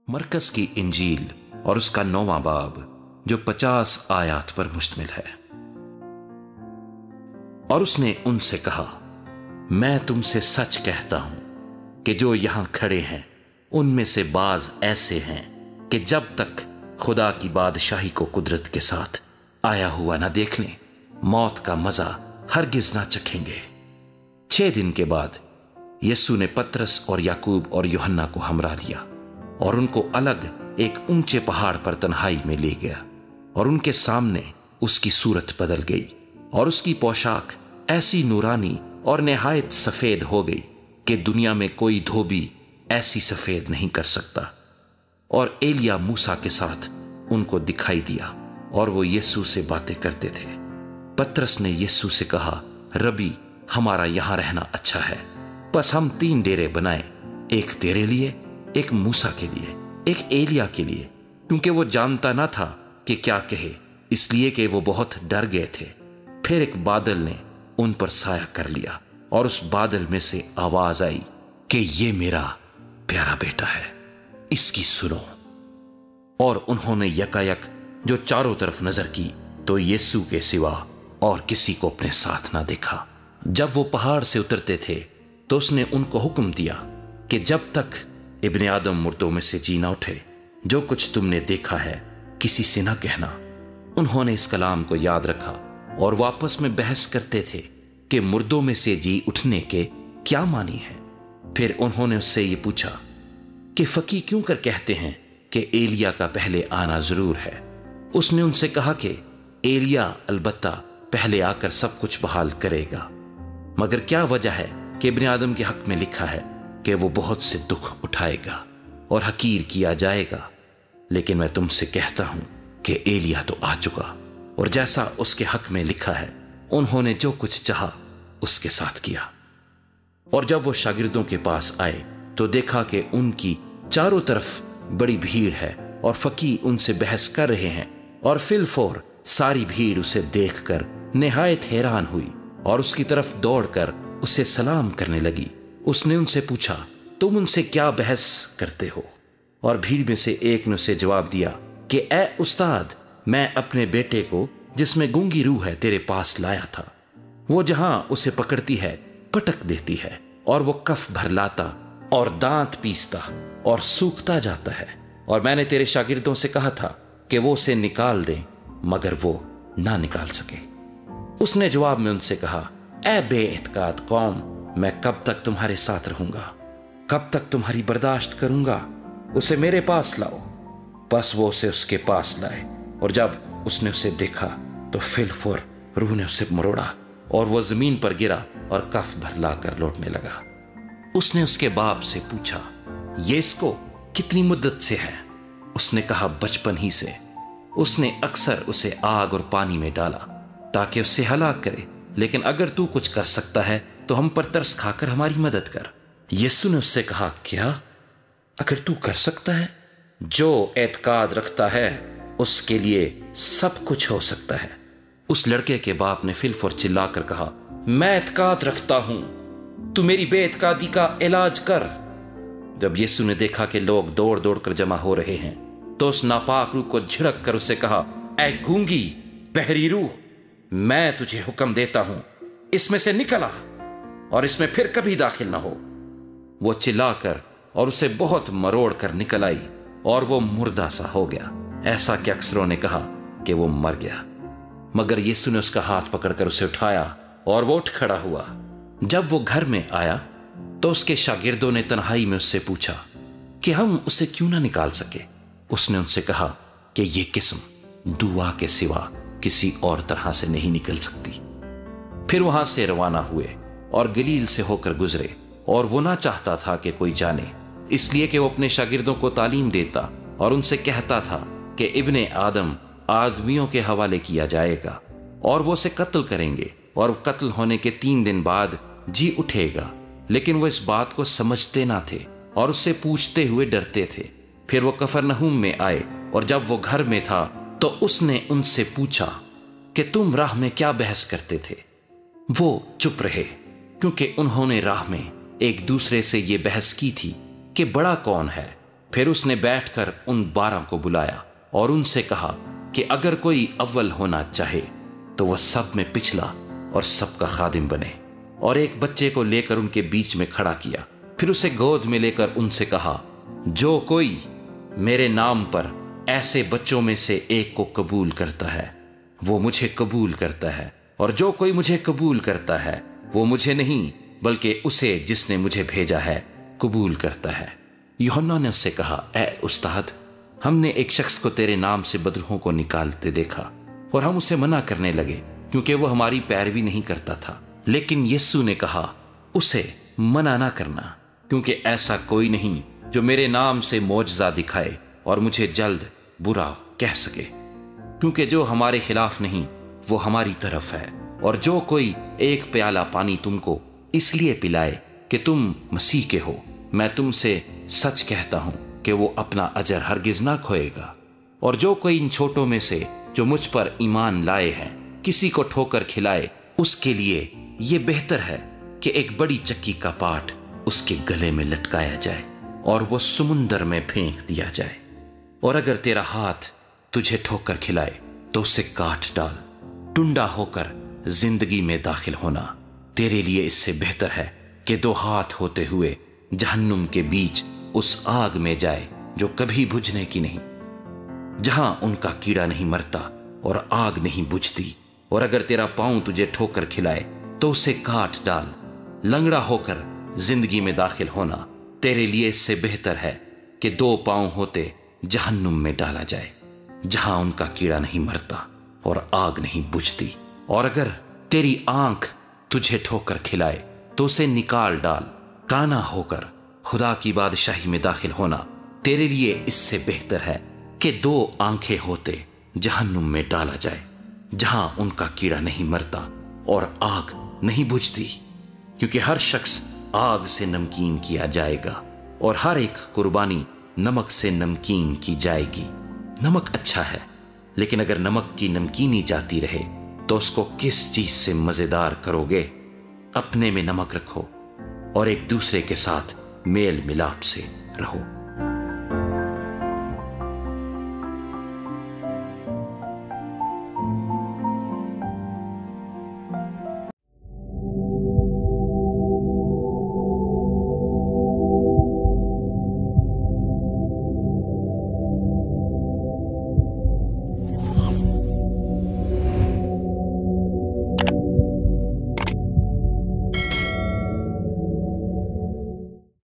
मरकस की इंजील और उसका 9वां बाब जो 50 आयात पर मुश्तमिल है। और उसने उनसे कहा, मैं तुमसे सच कहता हूं कि जो यहां खड़े हैं उनमें से बाज ऐसे हैं कि जब तक खुदा की बादशाही को कुदरत के साथ आया हुआ ना देख लें, मौत का मजा हरगिज ना चखेंगे। 6 दिन के बाद यीशु ने पतरस और याकूब और यूहन्ना को हमरा लिया और उनको अलग एक ऊंचे पहाड़ पर तन्हाई में ले गया और उनके सामने उसकी सूरत बदल गई और उसकी पोशाक ऐसी नूरानी और निहायत सफेद हो गई कि दुनिया में कोई धोबी ऐसी सफेद नहीं कर सकता। और एलिया मूसा के साथ उनको दिखाई दिया और वो यीशु से बातें करते थे। पतरस ने यीशु से कहा, रबी, हमारा यहां रहना अच्छा है, बस हम 3 डेरे बनाएं, एक तेरे लिए, एक मूसा के लिए, एक एलिया के लिए, क्योंकि वो जानता ना था कि क्या कहे, इसलिए कि वो बहुत डर गए थे। फिर एक बादल ने उन पर साया कर लिया और उस बादल में से आवाज आई कि ये मेरा प्यारा बेटा है, इसकी सुनो। और उन्होंने यकायक जो चारों तरफ नजर की तो यीशु के सिवा और किसी को अपने साथ ना देखा। जब वो पहाड़ से उतरते थे तो उसने उनको हुक्म दिया कि जब तक इब्ने आदम मुर्दों में से जी ना उठे, जो कुछ तुमने देखा है किसी से ना कहना। उन्होंने इस कलाम को याद रखा और वापस में बहस करते थे कि मुर्दों में से जी उठने के क्या मानी है। फिर उन्होंने उससे ये पूछा कि फकी क्यों कर कहते हैं कि एलिया का पहले आना जरूर है। उसने उनसे कहा कि एलिया अलबत्ता पहले आकर सब कुछ बहाल करेगा, मगर क्या वजह है कि इब्ने आदम के हक में लिखा है कि वो बहुत से दुख उठाएगा और हकीर किया जाएगा। लेकिन मैं तुमसे कहता हूं कि एलिया तो आ चुका और जैसा उसके हक में लिखा है उन्होंने जो कुछ चाहा उसके साथ किया। और जब वो शागिर्दों के पास आए तो देखा कि उनकी चारों तरफ बड़ी भीड़ है और फकीह उनसे बहस कर रहे हैं। और फिलफौर सारी भीड़ उसे देखकर निहायत हैरान हुई और उसकी तरफ दौड़कर उसे सलाम करने लगी। उसने उनसे पूछा, तुम उनसे क्या बहस करते हो? और भीड़ में से एक ने उसे जवाब दिया कि ए उस्ताद, मैं अपने बेटे को जिसमें गूंगी रूह है तेरे पास लाया था। वो जहां उसे पकड़ती है पटक देती है और वो कफ भरलाता और दांत पीसता और सूखता जाता है। और मैंने तेरे शागिर्दों से कहा था कि वो उसे निकाल दें, मगर वो ना निकाल सके। उसने जवाब में उनसे कहा, ए बेइत्काद कौम, मैं कब तक तुम्हारे साथ रहूंगा? कब तक तुम्हारी बर्दाश्त करूंगा? उसे मेरे पास लाओ। बस वो उसे उसके पास लाए और जब उसने उसे देखा तो फिलफौर रूह ने उसे मरोड़ा और वो जमीन पर गिरा और कफ भरला कर लौटने लगा। उसने उसके बाप से पूछा, ये इसको कितनी मुद्दत से है? उसने कहा, बचपन ही से। उसने अक्सर उसे आग और पानी में डाला ताकि उसे हलाक करे, लेकिन अगर तू कुछ कर सकता है तो हम पर तरस खाकर हमारी मदद कर। यीशु ने उससे कहा, क्या? अगर तू कर सकता है? जो एतकाद रखता है उसके लिए सब कुछ हो सकता है। उस लड़के के बाप ने फिलफौर चिल्लाकर कहा, मैं एतकाद रखता हूं, तू मेरी बेएतकादी का इलाज कर। जब यीशु ने देखा कि लोग दौड़ दौड़ कर जमा हो रहे हैं तो उस नापाक रूह को झिड़क कर उसे कहा, ऐ गूंगी बहरी रूह, मैं तुझे हुक्म देता हूं, इसमें से निकल आ और इसमें फिर कभी दाखिल ना हो। वो चिल्लाकर और उसे बहुत मरोड़ कर निकल आई और वो मुर्दा सा हो गया, ऐसा कि अक्सरों ने कहा कि वो मर गया। मगर यीशु ने उसका हाथ पकड़कर उसे उठाया और वो उठ खड़ा हुआ। जब वो घर में आया तो उसके शागिर्दों ने तन्हाई में उससे पूछा कि हम उसे क्यों ना निकाल सके। उसने उनसे कहा कि ये किस्म दुआ के सिवा किसी और तरह से नहीं निकल सकती। फिर वहां से रवाना हुए और गलील से होकर गुजरे और वो ना चाहता था कि कोई जाने, इसलिए कि वो अपने शागिर्दों को तालीम देता और उनसे कहता था कि इब्ने आदम आदमियों के हवाले किया जाएगा और वो उसे कत्ल करेंगे और कत्ल होने के 3 दिन बाद जी उठेगा। लेकिन वो इस बात को समझते ना थे और उससे पूछते हुए डरते थे। फिर वो कफरनहूम में आए और जब वो घर में था तो उसने उनसे पूछा कि तुम राह में क्या बहस करते थे? वो चुप रहे क्योंकि उन्होंने राह में एक दूसरे से ये बहस की थी कि बड़ा कौन है। پھر اس نے بیٹھ کر ان 12 کو بلایا اور ان سے کہا کہ اگر کوئی اول ہونا چاہے تو وہ سب میں پچھلا اور سب کا خادم بنے، اور ایک بچے کو لے کر ان کے بیچ میں کھڑا کیا، پھر اسے گود میں لے کر ان سے کہا، جو کوئی میرے نام پر ایسے بچوں میں سے ایک کو قبول کرتا ہے وہ مجھے قبول کرتا ہے، اور جو کوئی مجھے قبول کرتا ہے وہ مجھے نہیں بلکہ اسے جس نے مجھے بھیجا ہے قبول کرتا ہے۔ یوحنا نے اس سے کہا، اے استاد، ہم نے ایک شخص کو تیرے نام سے بدروحوں کو نکالتے دیکھا اور ہم اسے منع کرنے لگے کیونکہ وہ ہماری پیروی نہیں کرتا تھا، لیکن یسوع نے کہا، اسے منع نہ کرنا، کیونکہ ایسا کوئی نہیں جو میرے نام سے معجزہ دکھائے اور مجھے جلد برا کہہ سکے، کیونکہ جو ہمارے خلاف نہیں وہ ہماری طرف ہے، اور جو کوئی ایک پیالہ پانی تم کو اس لیے پلائے کہ تم مسیح کے ہو، میں تم سے سچ کہتا ہوں کہ وہ اپنا اجر ہرگز نہ کھوئے گا۔ اور جو کوئی ان چھوٹوں میں سے جو مجھ پر ایمان لائے ہیں کسی کو ٹھوکر کھلائے، اس کے لیے یہ بہتر ہے کہ ایک بڑی چکی کا پاٹ اس کے گلے میں لٹکایا جائے اور وہ سمندر میں پھینک دیا جائے۔ اور اگر تیرا ہاتھ تجھے ٹھوکر کھلائے تو اسے کاٹ ڈال، ٹنڈا ہو کر زندگی میں داخل ہونا تیرے لیے اس سے بہتر ہے کہ 2 ہاتھ ہوتے ہوئے جہنم کے بیچ اس آگ میں جائے جو کبھی بجھنے کی نہیں، جہاں ان کا کیڑا نہیں مرتا اور آگ نہیں بجھتی۔ اور اگر تیرا پاؤں تجھے ٹھوکر کھلائے تو اسے کاٹ ڈال، لنگڑا ہو کر زندگی میں داخل ہونا تیرے لیے اس سے بہتر ہے کہ 2 پاؤں ہوتے جہنم میں ڈالا جائے، جہاں ان کا کیڑا نہیں مرتا اور آگ نہیں بجھتی۔ اور اگر تیری آنکھ تجھے ٹھوکر کھلائے تو اسے نکال ڈال، کانا ہو کر خدا کی بادشاہی میں داخل ہونا تیرے لیے اس سے بہتر ہے کہ 2 آنکھیں ہوتے جہنم میں ڈالا جائے، جہاں ان کا کیڑا نہیں مرتا اور آگ نہیں بجھتی، کیونکہ ہر شخص آگ سے نمکین کیا جائے گا اور ہر ایک قربانی نمک سے نمکین کی جائے گی۔ نمک اچھا ہے، لیکن اگر نمک کی نمکینی جاتی رہے تو اس کو کس چیز سے مزیدار کرو گے؟ اپنے میں نمک رکھو اور ایک دوسرے کے ساتھ میل ملاپ سے رہو۔